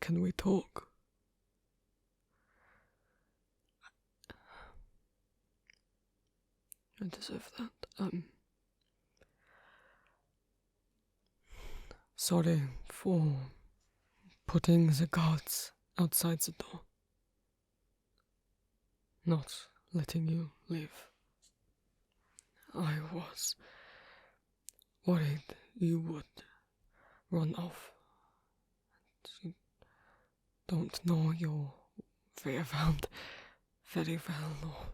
can we talk? I deserve that. Sorry for putting the guards outside the door. Not letting you leave. I was worried you would run off. You don't know your way around very well, or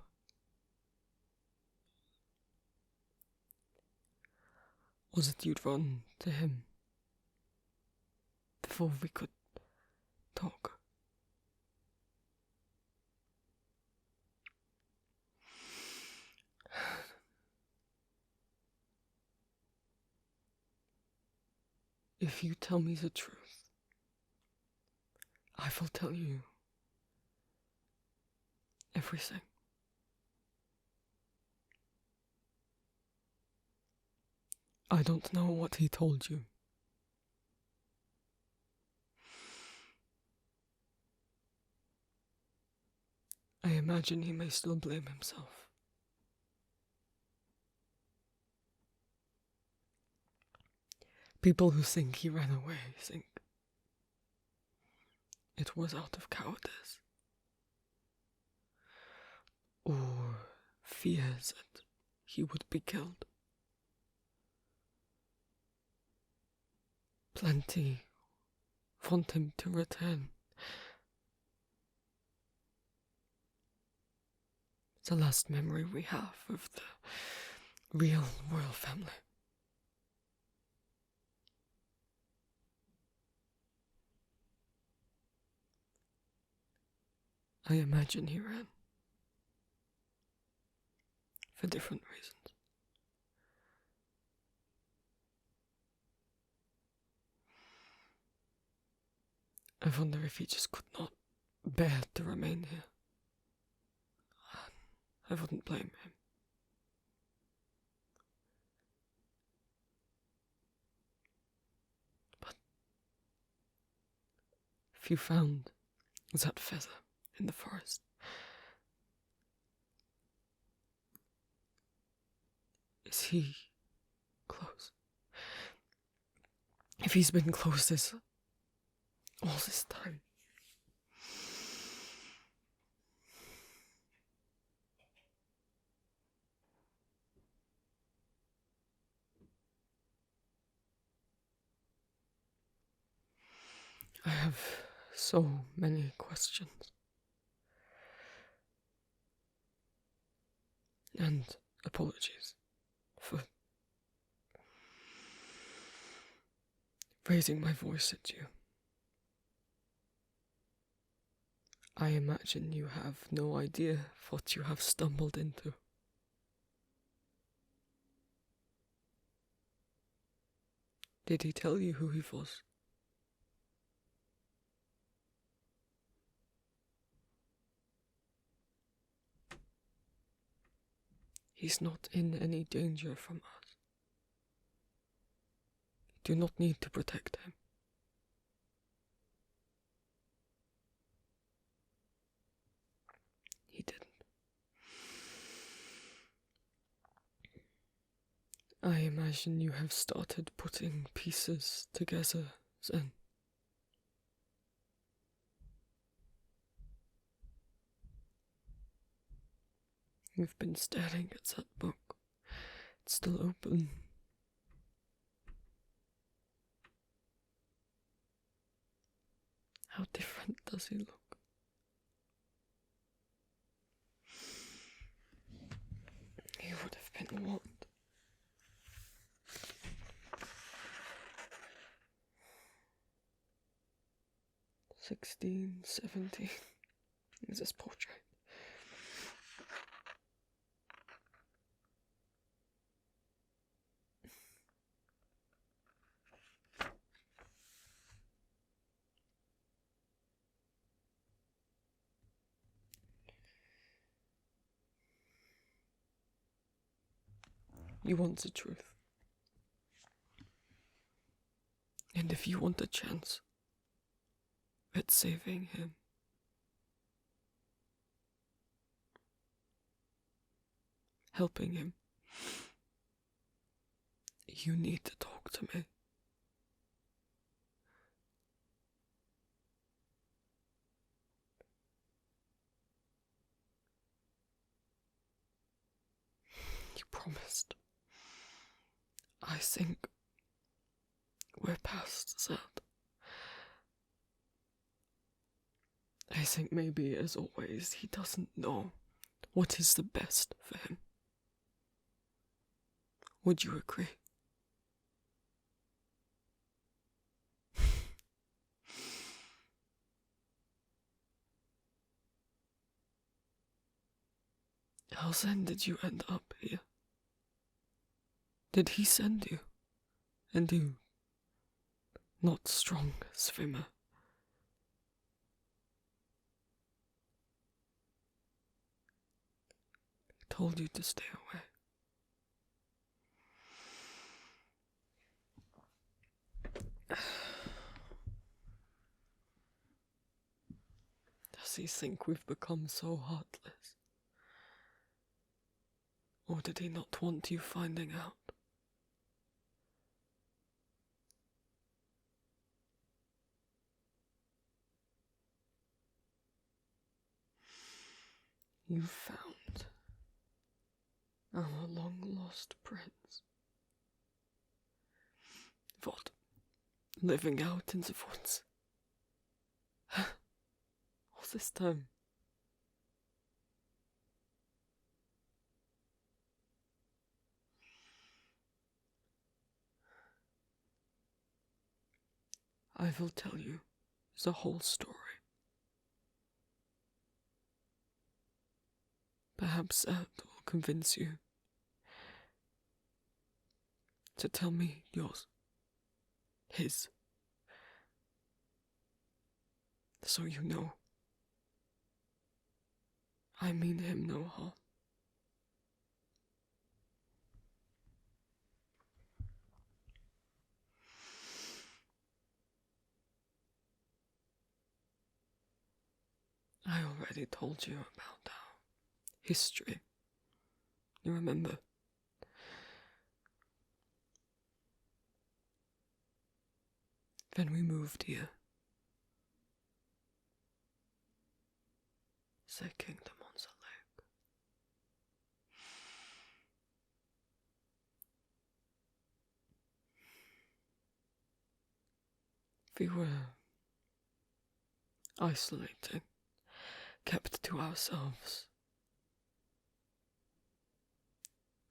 was it you'd run to him before we could talk? If you tell me the truth, I will tell you everything. I don't know what he told you. I imagine he may still blame himself. People who think he ran away think it was out of cowardice, or fears that he would be killed. Plenty want him to return. The last memory we have of the real royal family. I imagine he ran. For different reasons. I wonder if he just could not bear to remain here. I wouldn't blame him. But if you found that feather in the forest, is he close? If he's been close all this time. I have so many questions. And apologies for raising my voice at you. I imagine you have no idea what you have stumbled into. Did he tell you who he was? He's not in any danger from us. You do not need to protect him. He didn't. I imagine you have started putting pieces together then. You've been staring at that book. It's still open. How different does he look? He would have been what? 16, 17 is this portrait. You want the truth. And if you want a chance, at saving him. Helping him. You need to talk to me. You promised. I think we're past that. I think maybe, as always, he doesn't know what is the best for him. Would you agree? How then did you end up here? Did he send you? And you, not strong swimmer? He told you to stay away. Does he think we've become so heartless? Or did he not want you finding out? You found our long-lost prince. What? Living out in the woods? All this time? I will tell you the whole story. Perhaps that will convince you to tell me yours, his, so you know I mean him no harm. I already told you about our history. You remember? Then we moved here. The kingdom on the lake. We were isolating, kept to ourselves.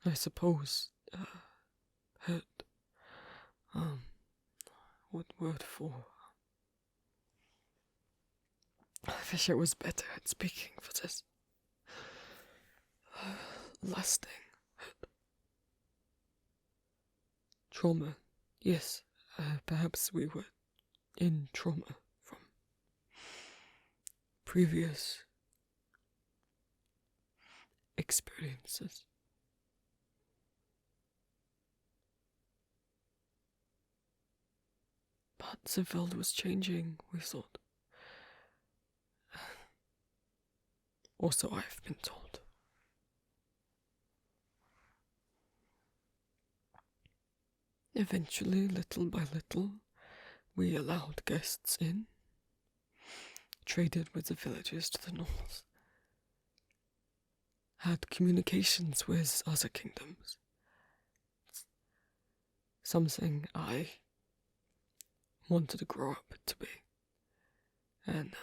I suppose, hurt. What word for? I wish I was better at speaking for this. Lasting hurt. Trauma, yes, perhaps we were in trauma from previous experiences. But the world was changing, we thought. Or so I've been told. Eventually, little by little, we allowed guests in, traded with the villagers to the north, had communications with other kingdoms. Something I wanted to grow up to be. An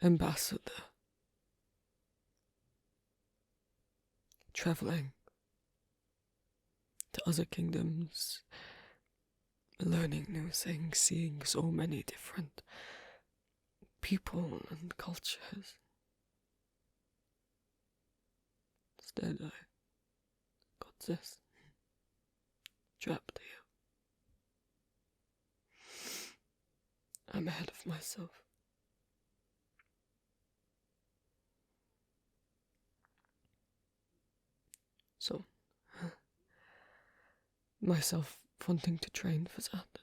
ambassador. Traveling to other kingdoms, learning new things, seeing so many different people and cultures. Instead, I got this, trapped here. I'm ahead of myself. So, myself wanting to train for that.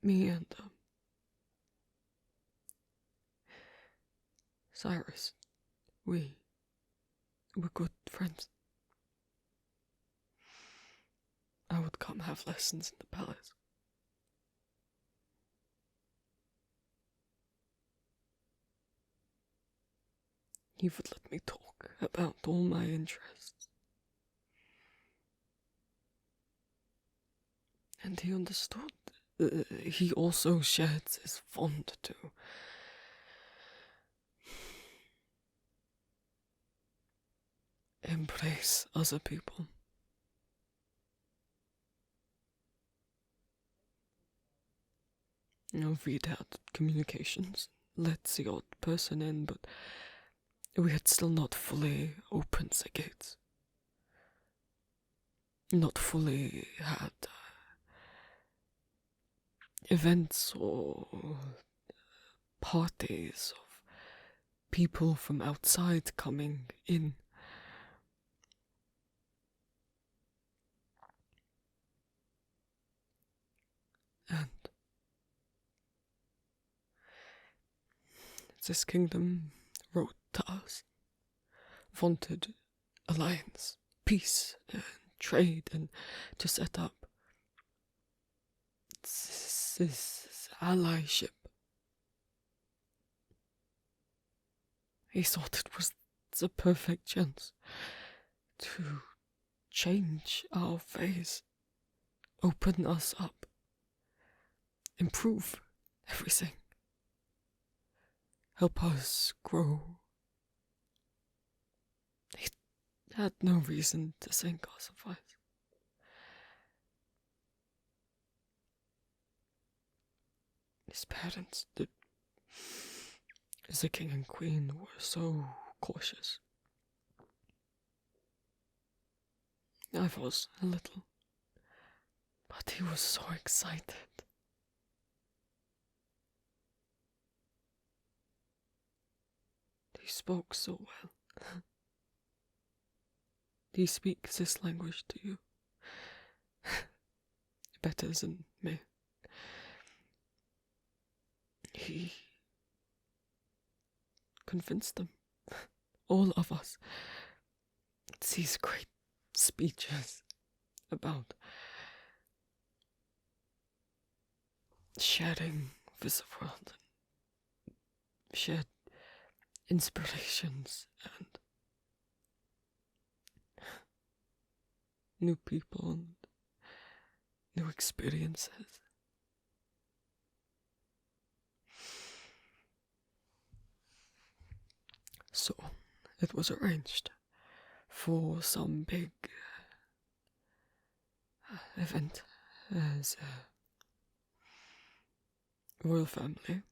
Me and Cyrus, we were good friends. I would come have lessons in the palace. He would let me talk about all my interests. And he understood. He also shared his fond to embrace other people. Read out communications, let the odd person in, but we had still not fully opened the gates. Not fully had events or parties of people from outside coming in. And this kingdom wrote to us, wanted alliance, peace, and trade, and to set up this allyship. He thought it was the perfect chance to change our phase, open us up, improve everything, help us grow. He had no reason to think otherwise. His parents, the king and queen, were so cautious. I was a little, but he was so excited. He spoke so well. Do you speak this language to you? Better than me. He convinced them, all of us, these great speeches about sharing with the world, shared inspirations and new people and new experiences. So it was arranged for some big event as a royal family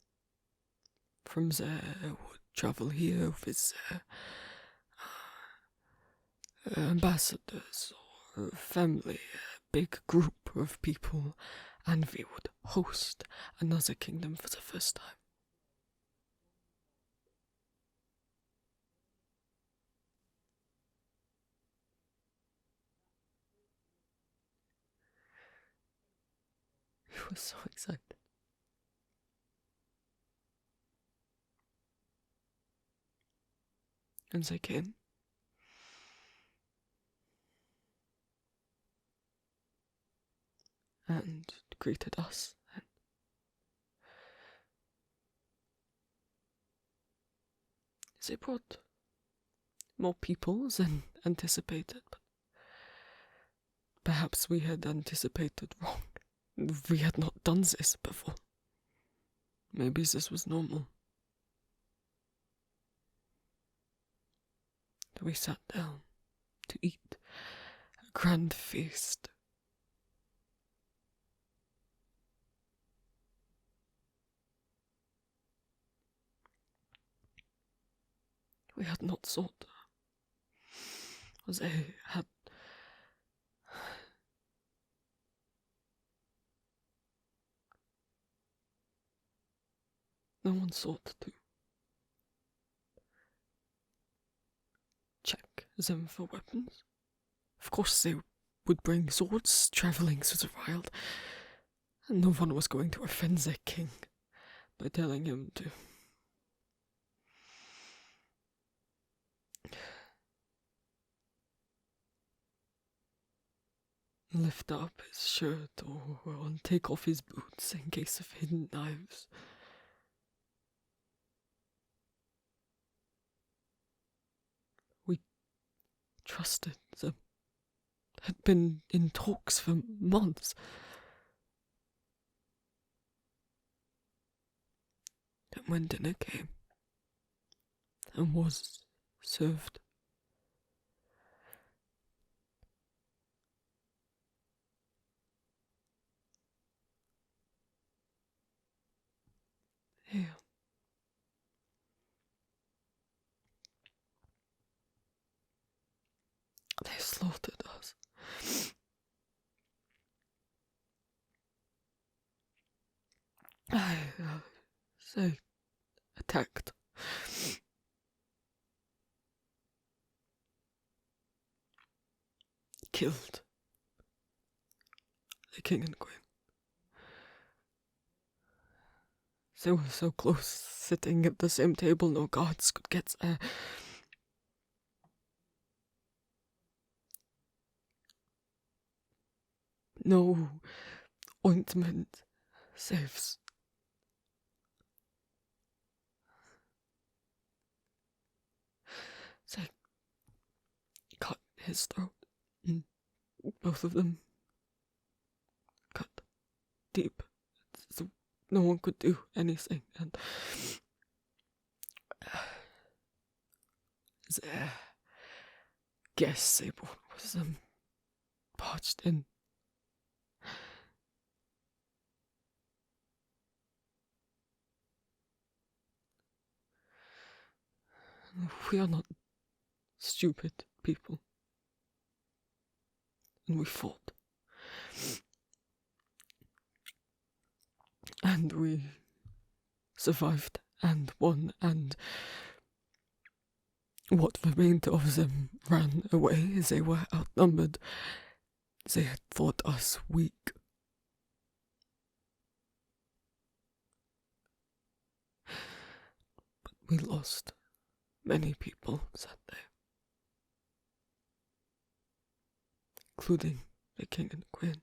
from there would travel here with ambassadors or family, a big group of people, and we would host another kingdom for the first time. He was so excited. And they came. And greeted us. And they brought more people than anticipated, but perhaps we had anticipated wrong. We had not done this before. Maybe this was normal. We sat down to eat a grand feast. We had not thought, they had no one thought to check them for weapons. Of course they would bring swords travelling through the wild, And no one was going to offend their king by telling him to lift up his shirt or take off his boots in case of hidden knives. We trusted them, had been in talks for months. And when dinner came and was served, they slaughtered us. They attacked. Killed the king and queen. They were so close, sitting at the same table, no guards could get there. No ointment saves. They cut his throat. Both of them cut deep. So no one could do anything. And their guest they brought was parched in. We are not stupid people. And we fought. And we survived and won, and what remained of them ran away. They were outnumbered. They had thought us weak. But we lost many people that day, including the king and queen.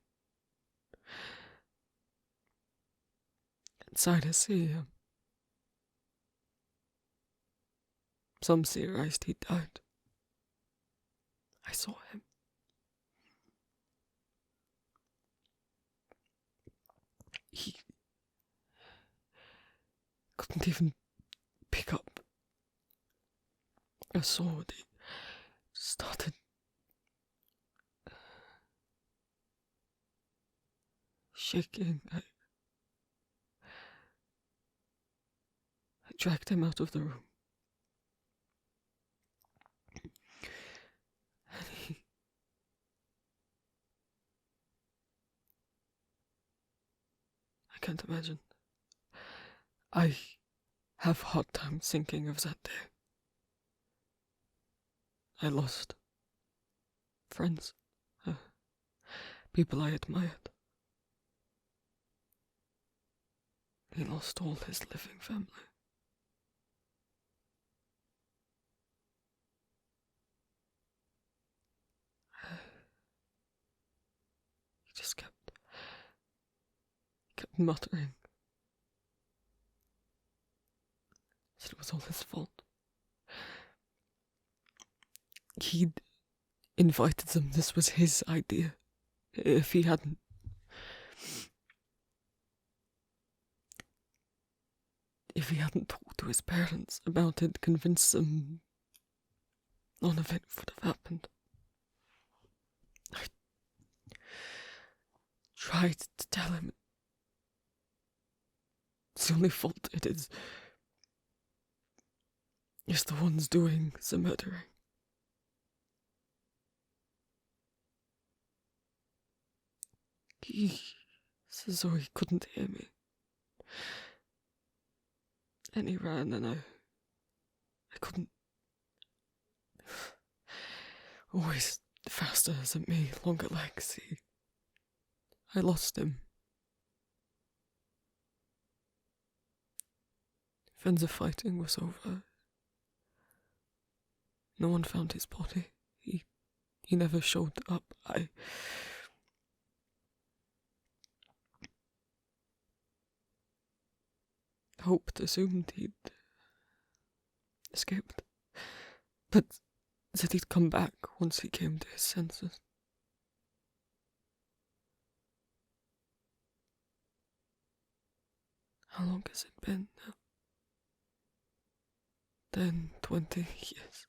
Inside I see him. Some theorized he died. I saw him. He couldn't even pick up a sword. He started shaking. I dragged him out of the room. And I can't imagine. I have a hard time thinking of that day. I lost friends, people I admired. He lost all his living family. He just kept muttering that it was all his fault. He'd invited them. This was his idea. If he hadn't talked to his parents about it, convinced them, none of it would have happened. I tried to tell him it's the only fault it is the ones doing the murdering. He says so he couldn't hear me. And he ran, and I couldn't. Always faster than me, longer legs. I lost him. When the fighting was over, no one found his body. He never showed up. I assumed he'd escaped, but that he'd come back once he came to his senses. How long has it been now? 10, 20 years.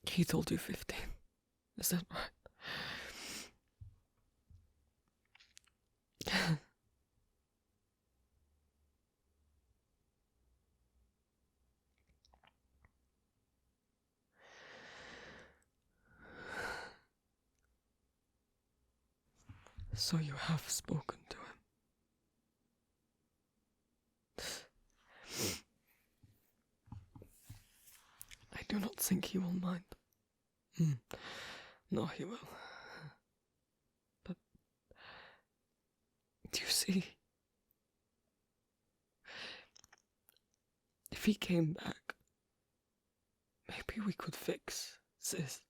He told you 15. Is that right? So you have spoken to him. I do not think he will mind. No, he will. But, do you see? If he came back, maybe we could fix this.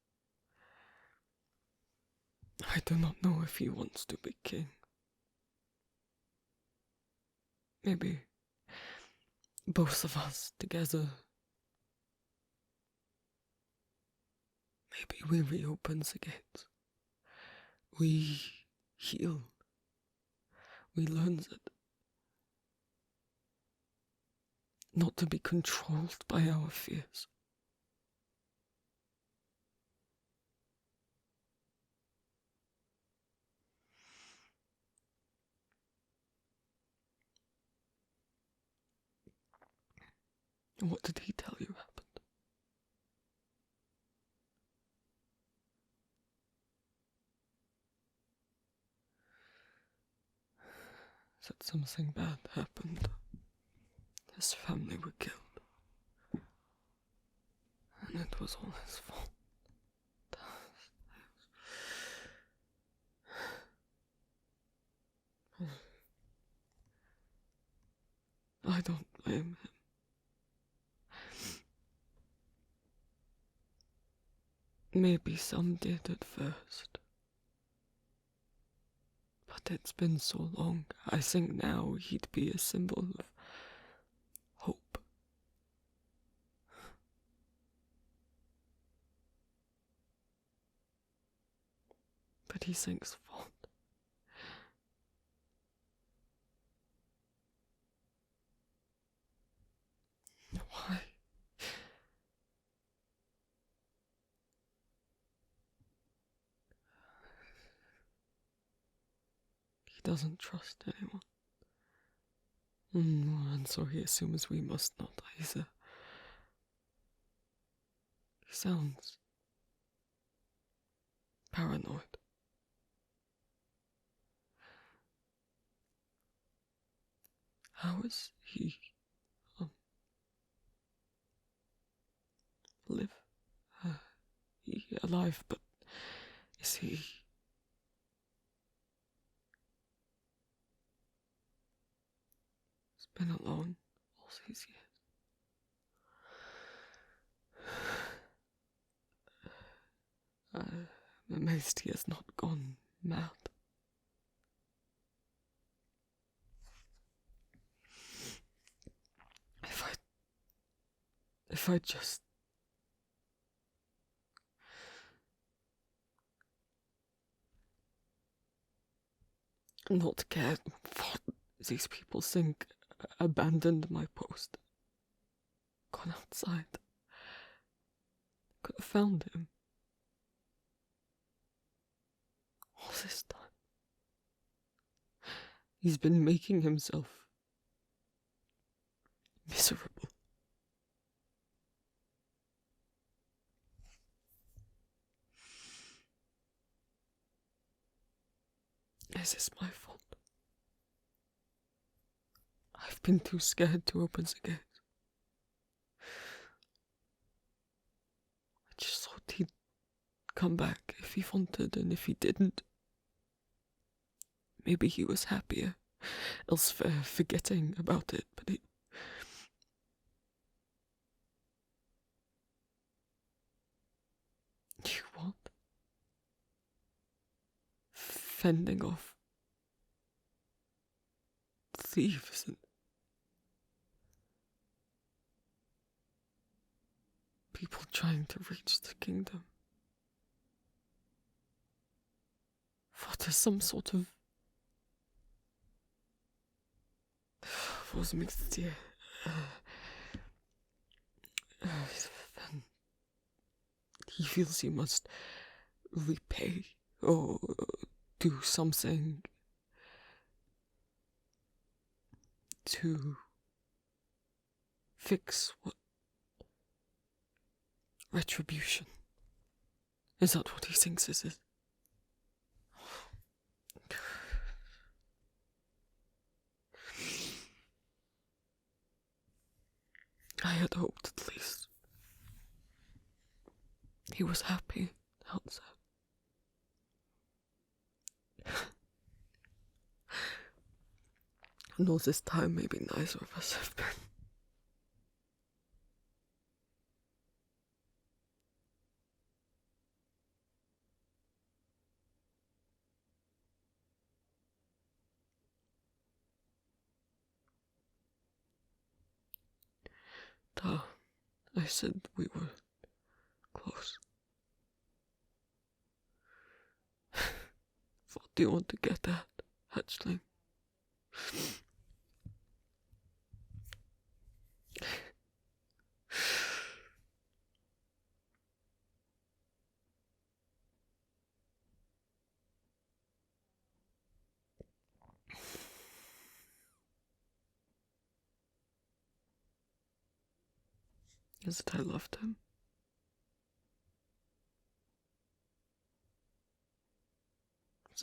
I do not know if he wants to be king. Maybe both of us together. Maybe we reopen the gates. We heal. We learn that not to be controlled by our fears. What did he tell you happened? That something bad happened. His family were killed. And it was all his fault. I don't blame him. Maybe some did at first. But it's been so long. I think now he'd be a symbol of hope. But he thinks fault. Why? He doesn't trust anyone. And so he assumes we must not either. He sounds paranoid. How is he live? Alive, but is he? It's been alone all these years. I'm amazed he has not gone mad. If I just not cared what these people think, abandoned my post, gone outside, could have found him. All this time, he's been making himself miserable. Is this my fault? I've been too scared to open the gate. I just thought he'd come back if he wanted, and if he didn't, maybe he was happier. elsewhere, forgetting about it, but you what? Fending off thieves and people trying to reach the kingdom. What is some sort of... Was mixed here. He feels he must repay or do something to fix what? Retribution. Is that what he thinks this is? I had hoped at least he was happy outside. And all this time maybe neither of us have been. I said we were close. What do you want to get at, hatchling? Is that I loved him?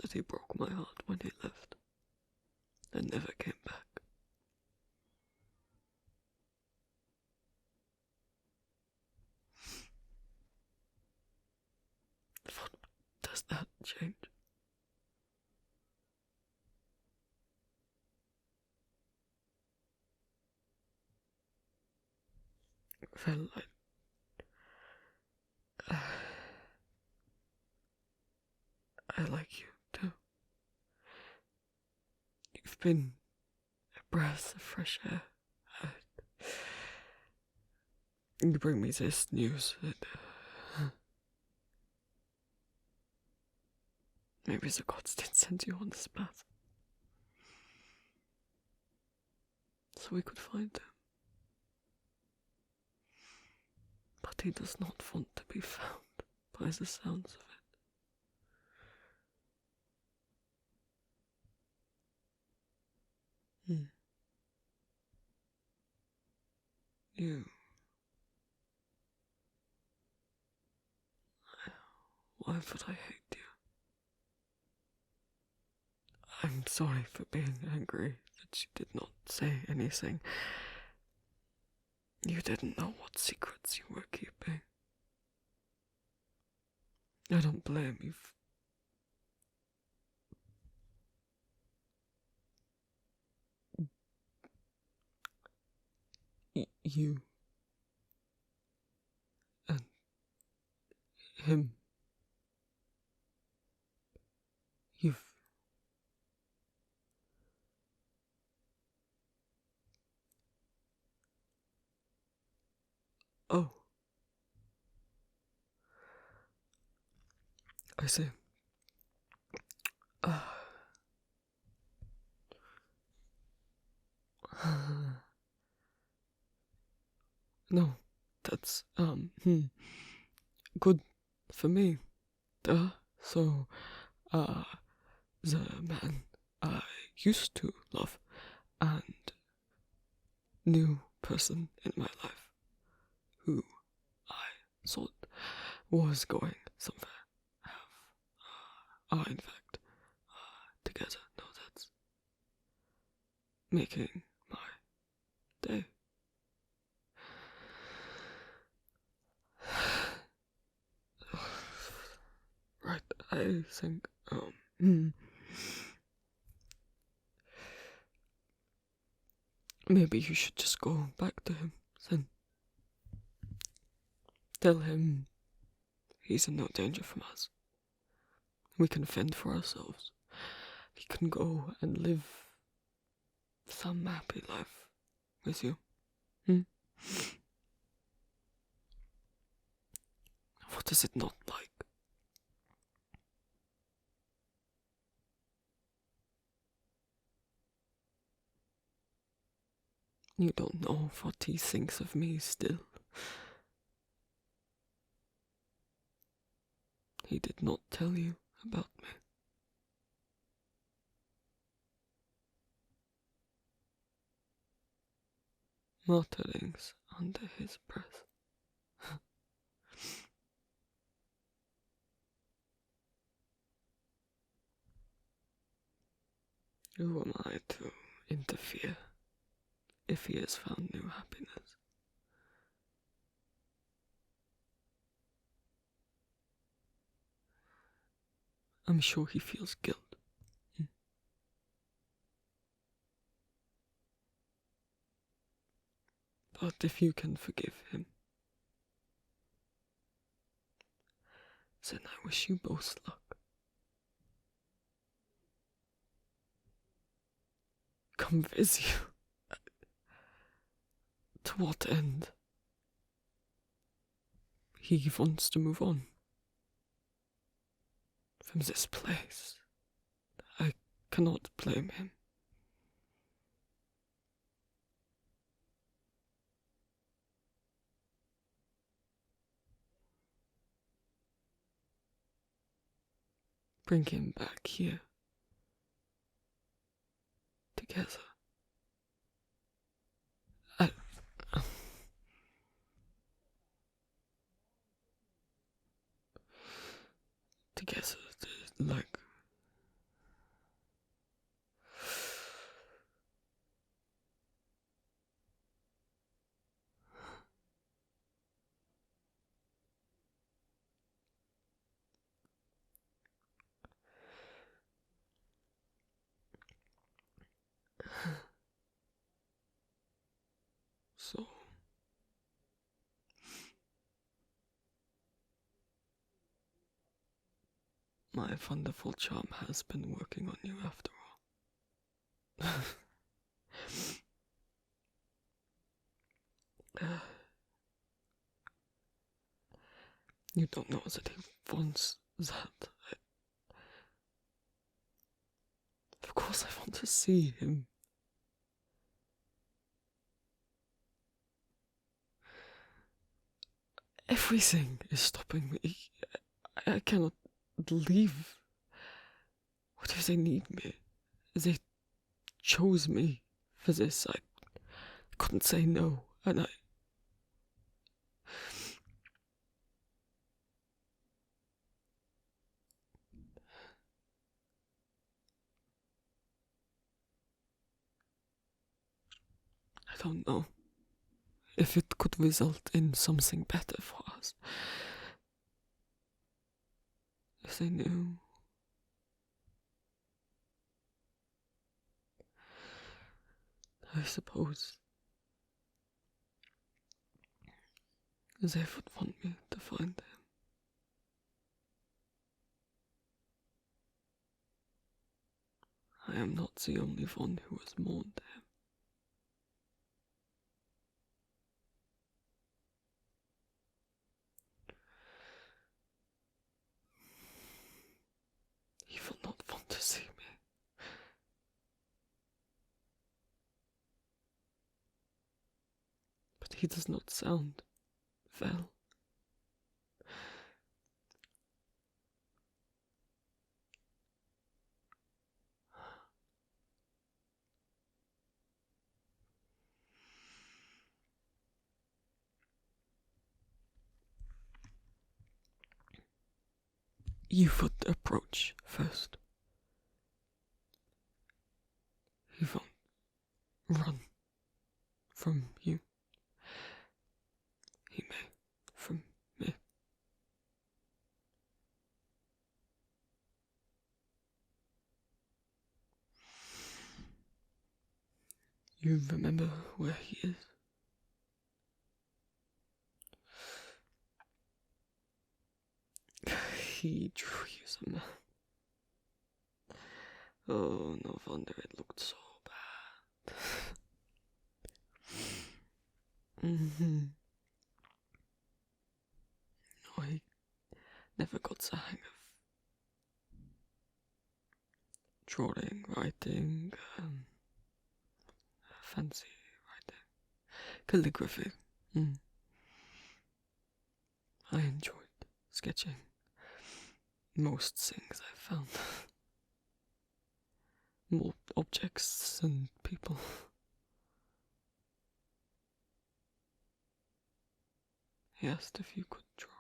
That he broke my heart when he left and never came back? What does that change? Well, I like you too. You've been a breath of fresh air. You bring me this news that maybe the gods did send you on this path so we could find him. But he does not want to be found by the sounds of it. You. Why would I hate you? I'm sorry for being angry that you did not say anything. You didn't know what secrets you were keeping. I don't blame you. You and him. You've... Oh. I see. No, that's, good for me. So, the man I used to love and new person in my life who I thought was going somewhere are in fact together. No, that's making my day. Right, I think, Maybe you should just go back to him, then. Tell him he's in no danger from us. We can fend for ourselves. He can go and live some happy life with you. What is it not like? You don't know what he thinks of me still. He did not tell you about me. Mutterings under his breath. Who am I to interfere if he has found new happiness? I'm sure he feels guilt. But if you can forgive him, then I wish you both luck. Come with you. To what end? He wants to move on from this place. I cannot blame him. Bring him back here. Together. Together, like... So... My wonderful charm has been working on you after all. You don't know that he wants that. Of course I want to see him. Everything is stopping me. I cannot leave. What if they need me? They chose me for this. I couldn't say no, and I don't know if it could result in something better for us. If they knew. I suppose they would want me to find him. I am not the only one who has mourned him. He will not want to see me. But he does not sound well. You would approach first. He won't run from you. He may from me. You remember where he is? He drew you some. Oh, no wonder it looked so bad. No, he never got the hang of drawing, writing, fancy writing, calligraphy. I enjoyed sketching most things I found. More objects and people. He asked if you could draw.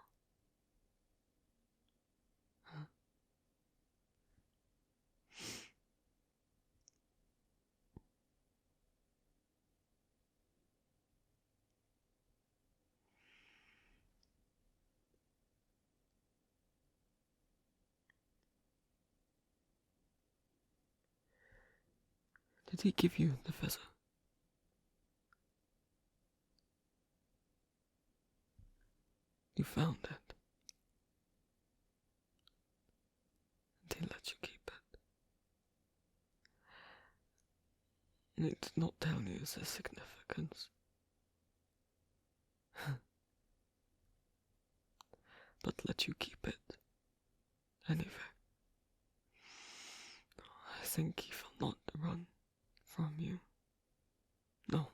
Did he give you the feather? You found it. And he let you keep it. He did not tell you the significance. But let you keep it. Anyway. I think he will not run from you. No.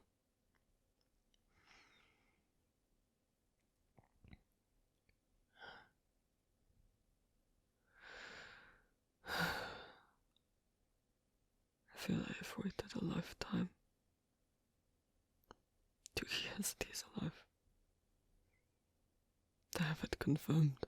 I feel I have waited a lifetime. 2 years that he's alive. To have it confirmed.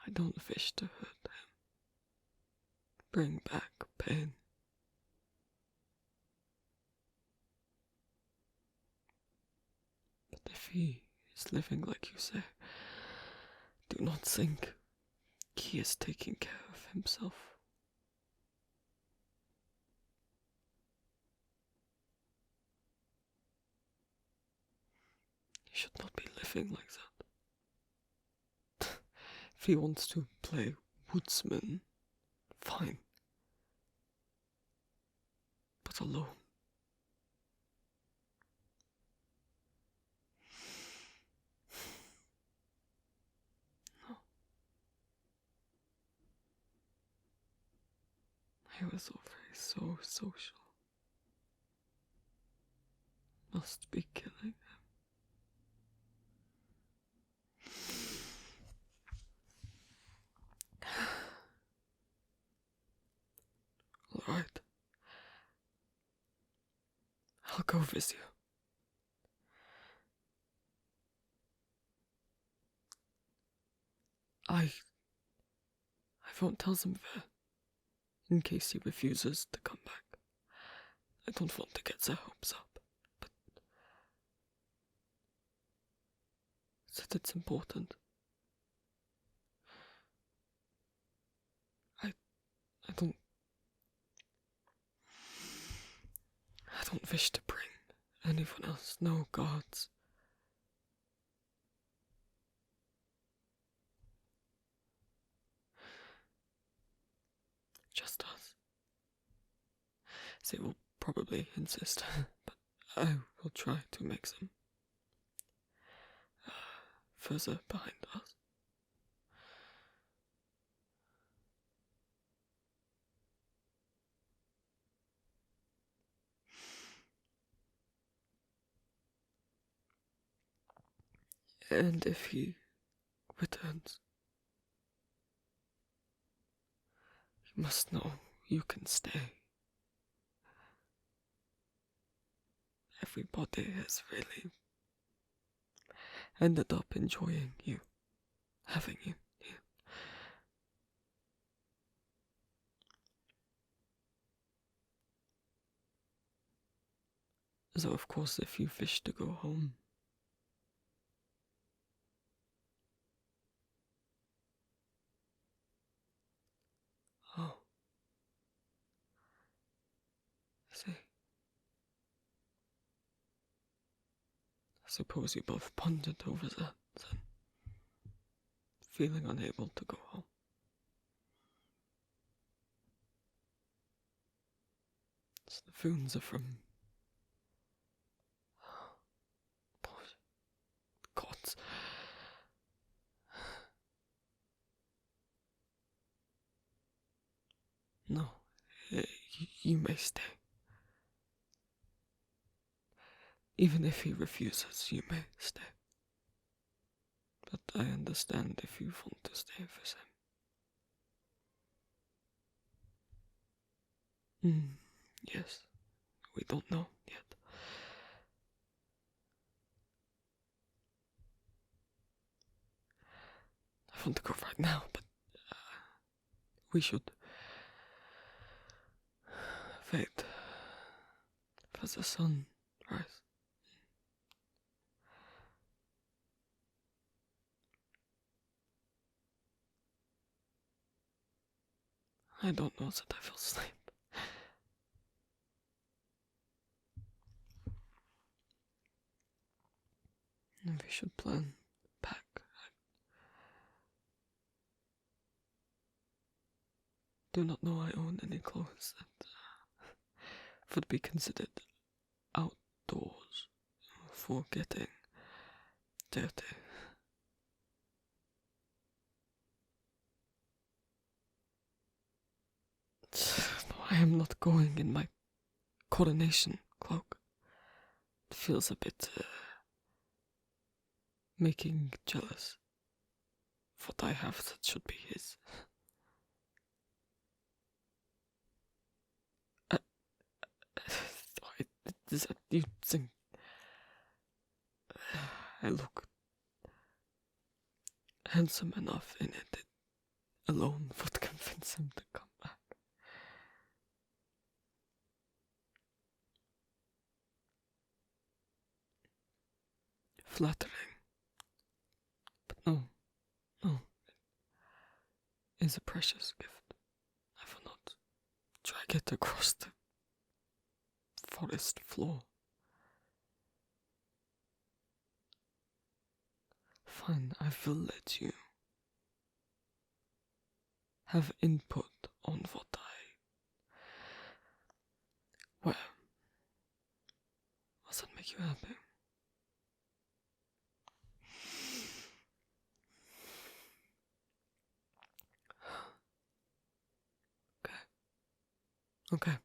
I don't wish to hurt him. Bring back pain. But if he is living like you say, do not think he is taking care of himself. He should not be living like that. If he wants to play woodsman, fine. But alone. No. He was already so social. Must be killing him. Alright. I'll go with you. I won't tell them where, in case he refuses to come back. I don't want to get their hopes up, but that it's important. I don't wish to bring anyone else, no gods. Just us. They will probably insist, but I will try to make them further behind us. And if he returns, you must know you can stay. Everybody has really ended up enjoying you, having you here. So of course if you wish to go home, suppose you both pondered over that, then, feeling unable to go home. So the wounds are from... gods. No, you may stay. Even if he refuses, you may stay. But I understand if you want to stay with him. Yes, we don't know yet. I want to go right now, but we should wait for the sunrise. I don't know that I will sleep. We should plan, pack. I do not know I own any clothes that would be considered outdoors for getting dirty. I am not going in my coronation cloak. It feels a bit making jealous of what I have that should be his. Is that you think I look handsome enough in it alone would convince him to come back? Flattering. But no. It is a precious gift. I will not drag it across the forest floor. Fine, I will let you have input on what well, does that make you happy? Okay.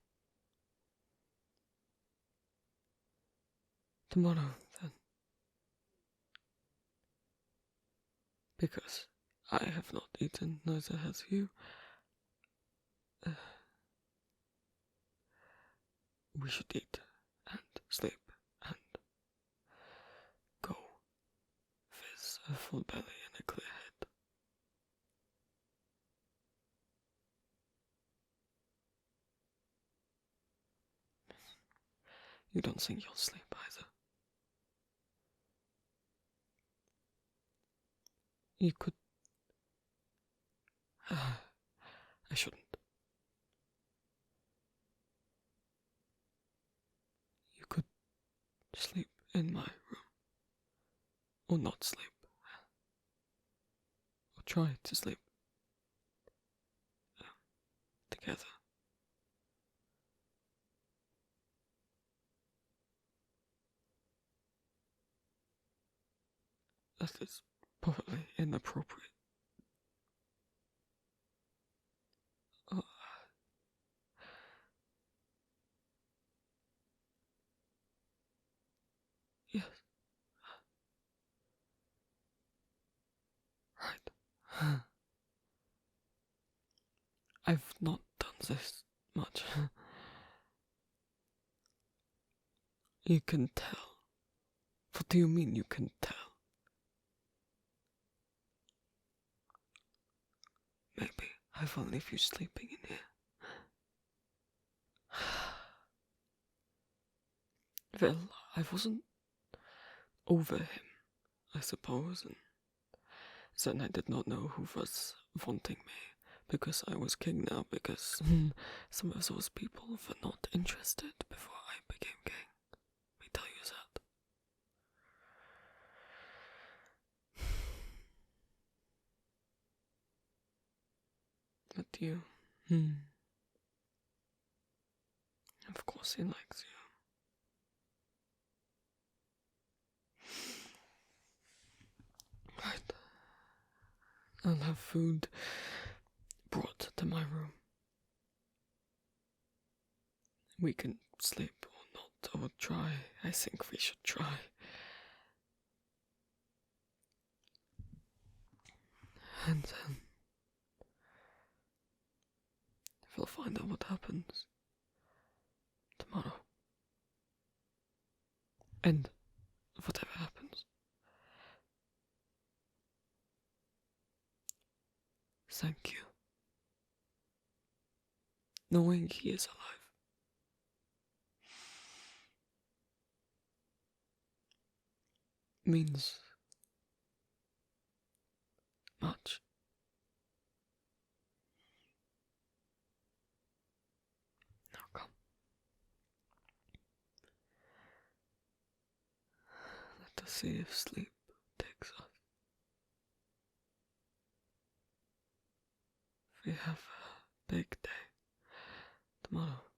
Tomorrow, then. Because I have not eaten, neither has you. We should eat and sleep and go with a full belly and a clear head. You don't think you'll sleep either. You could... I shouldn't. You could sleep in my room. Or not sleep. Or try to sleep. Together. That is probably inappropriate. Yes. Right. I've not done this much. You can tell. What do you mean you can tell? Maybe I will leave you sleeping in here. Well, I wasn't over him, I suppose, and then I did not know who was wanting me, because I was king now, because some of those people were not interested before I became king. Let me tell you that. But you, of course he likes you. Right. I'll have food brought to my room. We can sleep or not, or try. I think we should try. And then we'll find out what happens tomorrow. And whatever happens. Thank you. Knowing he is alive means much. Now come. Let us see if sleep takes us. We have a big day tomorrow.